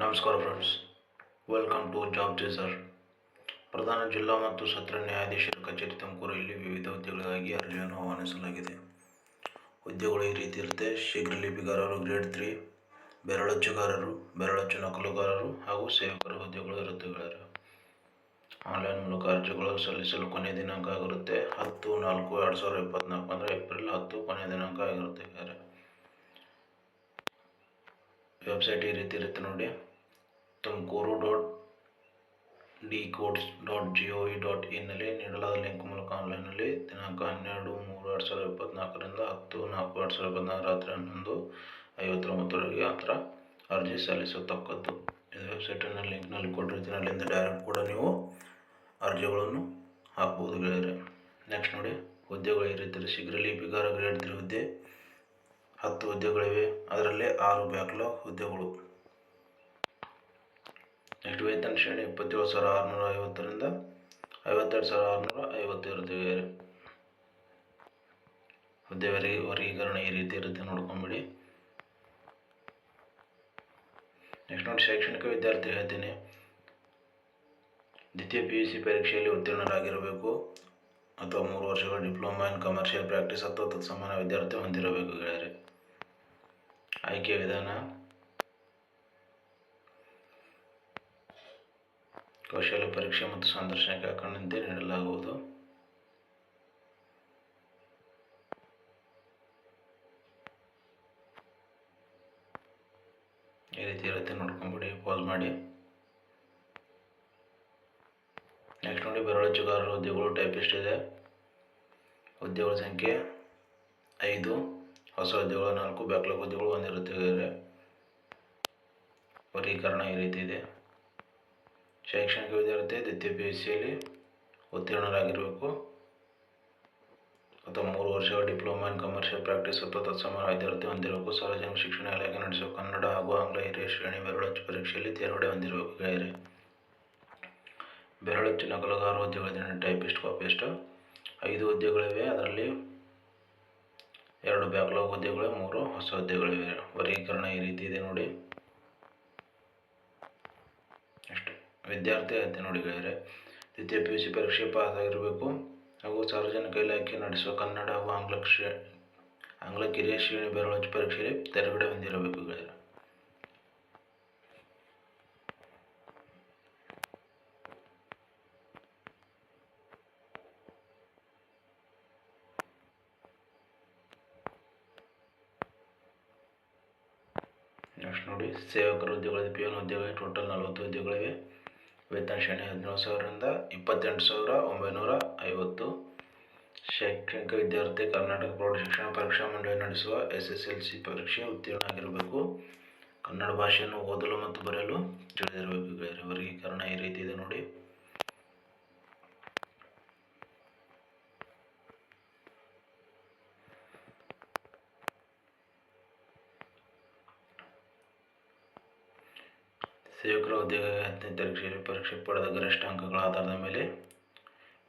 ನಮಸ್ಕಾರ friends, welcome to job chaser. ಪ್ರಧಾನ ಜಿಲ್ಲಾ ಮತ್ತು ಸತ್ರ ನ್ಯಾಯಾಧೀಶರ ಕಚೇರಿ ತುಮಕೂರು ಇಲ್ಲಿ ವಿವಿಧ ಹುದ್ದೆಗಳಿಗಾಗಿ ಅರ್ಜಿಯನ್ನು ಆಹ್ವಾನಿಸಲಾಗಿದೆ. ಹುದ್ದೆಗಳು ಈ ರೀತಿ ಇರುತ್ತೆ: ಶೀಘ್ರ ಲಿಪಿಗಾರರು ಗ್ರೇಡ್ 3, ಬೆರಳಚ್ಚುಗಾರರು, ಬೆರಳಚ್ಚು ನಕಲುಗಾರರು ಹಾಗೂ ಸೇವಕರ ಹುದ್ದೆಗಳು ಇರುತ್ತವೆ. ಆನ್ಲೈನ್ ಮೂಲಕ ಅರ್ಜಿಗಳು ಸಲ್ಲಿಸಲು ಕೊನೆಯ ದಿನಾಂಕ ಆಗಿರುತ್ತೆ 10/4/2024 ಅಂದರೆ ಏಪ್ರಿಲ್ 10 ಕೊನೆಯ ದಿನಾಂಕ ಆಗಿರುತ್ತೆ. ವೆಬ್ಸೈಟ್ ಈ ರೀತಿ ಇರುತ್ತೆ ನೋಡಿ: tumakuru.dcodes.gov.in ನಲ್ಲಿ ನೀಡಲಾದ ಲಿಂಕ್ ಮೂಲಕ ಆನ್ಲೈನ್ನಲ್ಲಿ ದಿನಾಂಕ 12/3/2024 10/4/2024 ರಾತ್ರಿ 11:59 ಹತ್ರ ಅರ್ಜಿ ಸಲ್ಲಿಸತಕ್ಕದ್ದು. ಇದು ವೆಬ್ಸೈಟಿನ ಲಿಂಕ್ನಲ್ಲಿ ಕೊಟ್ಟಿರ್ತೀನಿ, ಅಲ್ಲಿಂದ ಡೈರೆಕ್ಟ್ ಕೂಡ ನೀವು ಅರ್ಜಿಗಳನ್ನು ಹಾಕ್ಬೋದು ಗೆಳೆಯರೆ. ನೆಕ್ಸ್ಟ್ ನೋಡಿ, ಹುದ್ದೆಗಳು ಈ ರೀತಿ: ಶೀಘ್ರ ಲಿಪಿಗಾರ ಗ್ರೇಡ್ 3 ಹುದ್ದೆ 10 ಹುದ್ದೆಗಳಿವೆ, ಅದರಲ್ಲಿ 6 ಬ್ಯಾಕ್ಲಾಗ್ ಹುದ್ದೆಗಳು. ನೆಕ್ಸ್ಟ್ ವೇತನ ಶ್ರೇಣಿ 27,650 52,650 ಇರುತ್ತವೆ. ಹುದ್ದೆ ವರ್ಗೀಕರಣ ಈ ರೀತಿ ಇರುತ್ತೆ, ನೋಡ್ಕೊಂಬಿಡಿ. ನೆಕ್ಸ್ಟ್ ನೋಡಿ, ಶೈಕ್ಷಣಿಕ ವಿದ್ಯಾರ್ಥಿ ಹೇಳ್ತೀನಿ: ದ್ವಿತೀಯ PUC ಪರೀಕ್ಷೆಯಲ್ಲಿ ಉತ್ತೀರ್ಣರಾಗಿರಬೇಕು ಅಥವಾ 3 ವರ್ಷಗಳ ಡಿಪ್ಲೊಮಾ ಇನ್ ಕಮರ್ಷಿಯಲ್ ಪ್ರಾಕ್ಟೀಸ್ ಅಥವಾ ತತ್ಸಮಾನ ವಿದ್ಯಾರ್ಥಿ ಹೊಂದಿರಬೇಕು ಗೆಳೆಯರೆ. ಆಯ್ಕೆ ವಿಧಾನ: ಕೌಶಲ್ಯ ಪರೀಕ್ಷೆ ಮತ್ತು ಸಂದರ್ಶನಕ್ಕೆ ಹಾಕೊಂಡಂತೆ ನೀಡಲಾಗುವುದು. ಈ ರೀತಿ ಇರುತ್ತೆ, ನೋಡ್ಕೊಂಬಿಡಿ, ಪಾಸ್ ಮಾಡಿ. ನೆಕ್ಸ್ಟ್ ನೋಡಿ, ಬೆರಳಚ್ಚುಗಾರರ ಹುದ್ದೆಗಳು ಟೈಪಿಸ್ಟ್ ಇದೆ. ಹುದ್ದೆಗಳ ಸಂಖ್ಯೆ 5, ಹೊಸ ಹುದ್ದೆಗಳು 4, ಬ್ಯಾಕ್ಲಾಗ್ ಹುದ್ದೆಗಳು 1 ಇರುತ್ತವೆ. ವರ್ಗೀಕರಣ ಈ ರೀತಿ ಇದೆ: ಶೈಕ್ಷಣಿಕ ವಿದ್ಯಾರ್ಥಿ ದ್ವಿತೀಯ PUCಯಲ್ಲಿ ಉತ್ತೀರ್ಣರಾಗಿರಬೇಕು ಅಥವಾ 3 ವರ್ಷಗಳ ಡಿಪ್ಲೊಮಾ ಇನ್ ಕಮರ್ಷಿಯಲ್ ಪ್ರಾಕ್ಟೀಸ್ ಅಥವಾ ತತ್ಸಮಾನ ವಿದ್ಯಾರ್ಥಿ ಹೊಂದಿರಬೇಕು. ಸಾರ್ವಜನಿಕ ಶಿಕ್ಷಣ ಇಲಾಖೆ ನಡೆಸುವ ಕನ್ನಡ ಹಾಗೂ ಆಂಗ್ಲ ಹಿರಿಯ ಶ್ರೇಣಿ ಬೆರಳಚ್ಚು ಪರೀಕ್ಷೆಯಲ್ಲಿ ತೇರ್ಗಡೆ ಹೊಂದಿರಬೇಕು ಗೆಳೆಯರೆ. ಬೆರಳಚ್ಚು ನಕಲುಗಾರ ಹುದ್ದೆಗಳಿದೆ: ಟೈಪಿಸ್ಟ್, ಕಾಪಿಸ್ಟ್ 5 ಹುದ್ದೆಗಳಿವೆ, ಅದರಲ್ಲಿ 2 ಬ್ಯಾಕ್ಲಾಗ್ ಹುದ್ದೆಗಳು, 3 ಹೊಸ ಹುದ್ದೆಗಳಿವೆ. ವರ್ಗೀಕರಣ ಈ ರೀತಿ ಇದೆ ನೋಡಿ. ವಿದ್ಯಾರ್ಥಿ ಅರ್ಹತೆ ನೋಡಿ ಗೆಳೆಯರೆ: ದ್ವಿತೀಯ PUC ಪರೀಕ್ಷೆ ಪಾಸ್ ಆಗಿರಬೇಕು ಹಾಗೂ ಸಾರ್ವಜನಿಕ ಇಲಾಖೆ ನಡೆಸುವ ಕನ್ನಡ ಹಾಗೂ ಆಂಗ್ಲ ಕಿರಿಯ ಶ್ರೇಣಿ ಬೆರಳಚ್ಚು ಪರೀಕ್ಷೆಯಲ್ಲಿ ತೇರ್ಗಡೆ ಹೊಂದಿರಬೇಕು ಗೆಳೆಯರೆ. ನೆಕ್ಸ್ಟ್ ನೋಡಿ, ಸೇವಕರ ಹುದ್ದೆಗಳಿದೆ. PN ಹುದ್ದೆಗಳಿಗೆ ಟೋಟಲ್ 40 ಹುದ್ದೆಗಳಿವೆ. ವೇತನ ಶ್ರೇಣಿ 17,000ರಿಂದ 28,950. ಶೈಕ್ಷಣಿಕ ವಿದ್ಯಾರ್ಥಿ ಕರ್ನಾಟಕ ಪ್ರೌಢಶಿಕ್ಷಣ ಪರೀಕ್ಷಾ ಮಂಡಳಿ ನಡೆಸುವ SSLC ಪರೀಕ್ಷೆ ಉತ್ತೀರ್ಣ ಆಗಿರಬೇಕು. ಕನ್ನಡ ಭಾಷೆಯನ್ನು ಓದಲು ಮತ್ತು ಬರೆಯಲು ತಿಳಿದಿರಬೇಕು ಗೆಳೆಯರೆ. ವರ್ಗೀಕರಣ ಈ ರೀತಿ ಇದೆ ನೋಡಿ. ಸೇವಕರ ಹುದ್ದೆಗೆ 10ನೇ ಪರೀಕ್ಷೆ ಪಡೆದ ಗರಿಷ್ಠ ಅಂಕಗಳ ಆಧಾರದ ಮೇಲೆ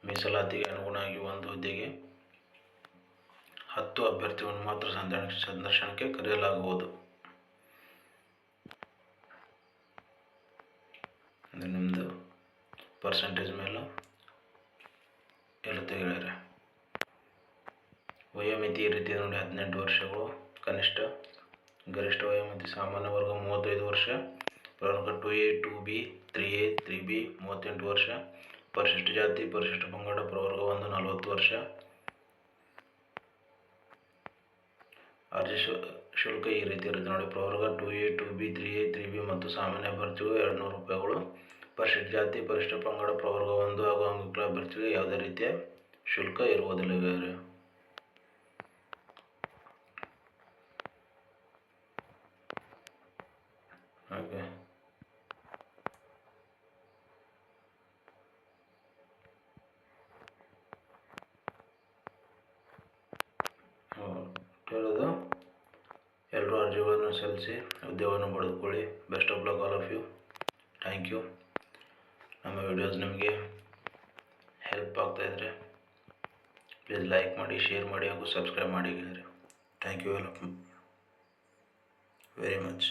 ಮೀಸಲಾತಿಗೆ ಅನುಗುಣವಾಗಿ ಒಂದು ಹುದ್ದೆಗೆ 10 ಅಭ್ಯರ್ಥಿಗಳನ್ನು ಮಾತ್ರ ಸಂದರ್ಶನಕ್ಕೆ ಕರೆಯಲಾಗುವುದು. ನಿಮ್ಮದು ಪರ್ಸೆಂಟೇಜ್ ಮೇಲೆ ಇರುತ್ತೆ ಗೆಳೆಯರೆ. ವಯೋಮಿತಿ ಈ ರೀತಿ ನೋಡಿ: 18 ವರ್ಷಗಳು ಕನಿಷ್ಠ. ಗರಿಷ್ಠ ವಯೋಮಿತಿ: ಸಾಮಾನ್ಯ ವರ್ಗ 35 ವರ್ಷ, ಪ್ರವರ್ಗ 2A 2B 3A 3B 38 ವರ್ಷ, ಪರಿಶಿಷ್ಟ ಜಾತಿ ಪರಿಶಿಷ್ಟ ಪಂಗಡ ಪ್ರವರ್ಗ 1 40 ವರ್ಷ. ಅರ್ಜಿ ಶುಲ್ಕ ಈ ರೀತಿ ಇರುತ್ತೆ ನೋಡಿ: ಪ್ರವರ್ಗ 2A 2B 3A 3B ಮತ್ತು ಸಾಮಾನ್ಯ ಅಭ್ಯರ್ಥಿಗಳು 200 ರೂಪಾಯಿಗಳು. ಪರಿಶಿಷ್ಟ ಜಾತಿ ಪರಿಶಿಷ್ಟ ಪಂಗಡ ಪ್ರವರ್ಗ 1 ಹಾಗೂ ಅಂಗವಿಕಲ ಅಭ್ಯರ್ಥಿಗಳಿಗೆ ಯಾವುದೇ ರೀತಿಯ ಶುಲ್ಕ ಇರುವುದಿಲ್ಲ ಗೆಳೆಯರೆ. ಓಕೆ, ಹೇಳೋದು ಎಲ್ಲರೂ ಅರ್ಜಿಗಳನ್ನು ಸಲ್ಲಿಸಿ ಹುದ್ದೆಗಳನ್ನು ಪಡೆದುಕೊಳ್ಳಿ. Best of luck all of you. Thank you. ನಮ್ಮ ವಿಡಿಯೋಸ್ ನಿಮಗೆ ಹೆಲ್ಪ್ ಆಗ್ತಾಯಿದ್ರೆ ಪ್ಲೀಸ್ ಲೈಕ್ ಮಾಡಿ, ಶೇರ್ ಮಾಡಿ ಹಾಗೂ ಸಬ್ಸ್ಕ್ರೈಬ್ ಮಾಡಿ ಗೆಳೆಯರೆ. Thank you very much.